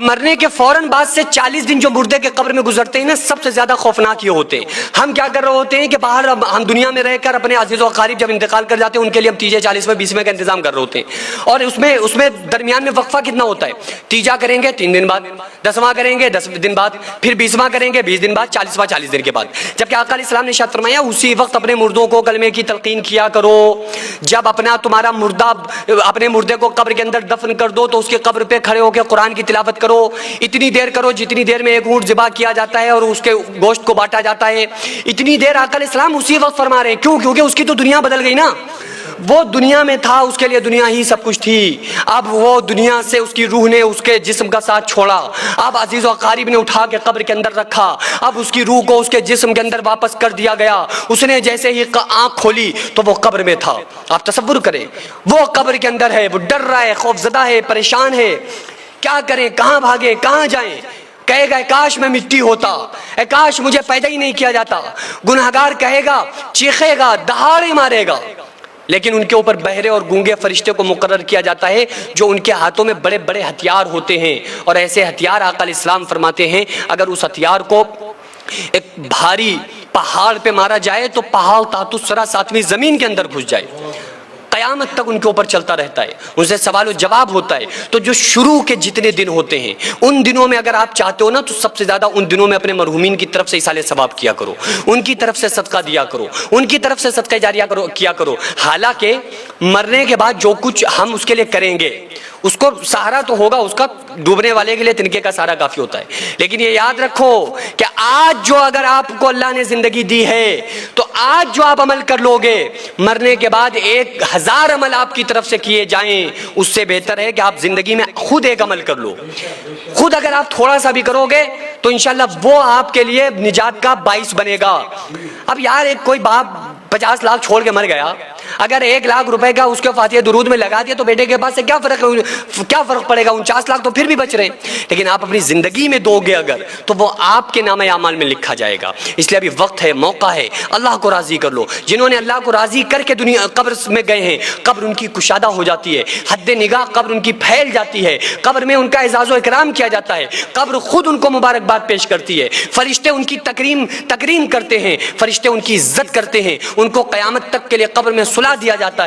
مرنے کے فوراً بعد سے 40 دن جو مردے کے قبر میں گزرتے ہیں نا، سب سے زیادہ خوفناک یہ ہوتے ہیں۔ ہم کیا کر رہے ہوتے ہیں کہ باہر ہم دنیا میں رہ کر اپنے عزیز و اقارب جب انتقال کر جاتے ہیں ان کے لیے ہم تیجے 40ویں 20ویں کا انتظام کر رہے ہوتے ہیں، اور اس میں درمیان میں وقفہ کتنا ہوتا ہے؟ تیجا کریں گے 3 دن بعد، 10واں کریں گے 10 دن بعد، پھر 20واں کریں گے 20 دن بعد، 40واں 40 دن کے بعد۔ جبکہ آقا علیہ السلام نے ارشاد فرمایا اسی وقت اپنے مردوں کو کلمے کی تلقین کیا کرو۔ جب تمہارا مردہ اپنے مردے کو قبر کے اندر دفن کر دو تو اس کے قبر پہ کھڑے ہو کے قرآن کی تلاوت کرو، اتنی دیر کرو جتنی دیر میں ایک اونٹ ذبح کیا جاتا ہے اور اس کے گوشت کو بانٹا جاتا ہے، اتنی دیر آقا علیہ السلام اسی وقت فرما رہے ہیں۔ کیوں؟ کیونکہ اس کی تو دنیا بدل گئی نا، وہ دنیا میں تھا، اس کے لیے دنیا ہی سب کچھ تھی، اب وہ دنیا سے اس کی روح نے اس کے جسم کا ساتھ چھوڑا، اب عزیز و اقارب نے اٹھا کے قبر کے اندر رکھا، اب اس کی روح کو اس کے جسم کے اندر واپس کر دیا گیا۔ اس نے جیسے ہی آنکھ کھولی تو وہ قبر میں تھا۔ آپ تصور کریں، وہ قبر کے اندر ہے، وہ ڈر رہا ہے، خوف زدہ ہے، پریشان ہے، کیا کریں، کہاں بھاگے، کہاں جائیں؟ کہے گا کاش میں مٹی ہوتا، اے کاش مجھے پیدا ہی نہیں کیا جاتا۔ گنہگار کہے گا، چیخے گا، دہاڑے مارے گا، لیکن ان کے اوپر بہرے اور گونگے فرشتے کو مقرر کیا جاتا ہے جو ان کے ہاتھوں میں بڑے بڑے ہتھیار ہوتے ہیں، اور ایسے ہتھیار آقا علیہ السلام فرماتے ہیں اگر اس ہتھیار کو ایک بھاری پہاڑ پہ مارا جائے تو پہاڑ تحت الثری 7ویں زمین کے اندر گھس جائے، قیامت تک ان کے اوپر چلتا رہتا ہے، ان سے سوال و جواب ہوتا ہے۔ تو جو شروع کے جتنے دن ہوتے ہیں ان دنوں میں اگر آپ چاہتے ہو نا تو سب سے زیادہ ان دنوں میں اپنے مرحومین کی طرف سے ایصال ثواب کیا کرو، ان کی طرف سے صدقہ دیا کرو، ان کی طرف سے صدقہ جاریہ کیا کرو۔ حالانکہ مرنے کے بعد جو کچھ ہم اس کے لیے کریں گے اس کو سہارا تو ہوگا، اس کا ڈوبنے والے کے لیے تنکے کا سہارا کافی ہوتا ہے، لیکن یہ یاد رکھو کہ آج جو اگر آپ کو اللہ نے زندگی دی ہے تو آج جو آپ عمل کر لو گے، مرنے کے بعد 1000 عمل آپ کی طرف سے کیے جائیں، اس سے بہتر ہے کہ آپ زندگی میں خود ایک عمل کر لو۔ خود اگر آپ تھوڑا سا بھی کرو گے تو انشاءاللہ وہ آپ کے لیے نجات کا باعث بنے گا۔ اب یار ایک کوئی باپ 50 لاکھ چھوڑ کے مر گیا، اگر 1 لاکھ روپے کا اس کے فاتحہ درود میں لگا دیا تو بیٹے کے پاس سے کیا فرق پڑے گا؟ 49 لاکھ تو پھر بھی بچ رہے ہیں، لیکن آپ اپنی زندگی میں دو گے اگر تو وہ آپ کے نام اعمال میں لکھا جائے گا۔ اس لیے ابھی وقت ہے، موقع ہے، اللہ کو راضی کر لو۔ جنہوں نے اللہ کو راضی کر کے دنیا قبر میں گئے ہیں، قبر ان کی کشادہ ہو جاتی ہے، حد نگاہ قبر ان کی پھیل جاتی ہے، قبر میں ان کا اعزاز و اکرام کیا جاتا ہے، قبر خود ان کو مبارکباد پیش کرتی ہے، فرشتے ان کی تکریم کرتے ہیں، فرشتے ان کی عزت کرتے ہیں، ان کو قیامت تک کے لیے قبر میں سلا دیا جاتا ہے۔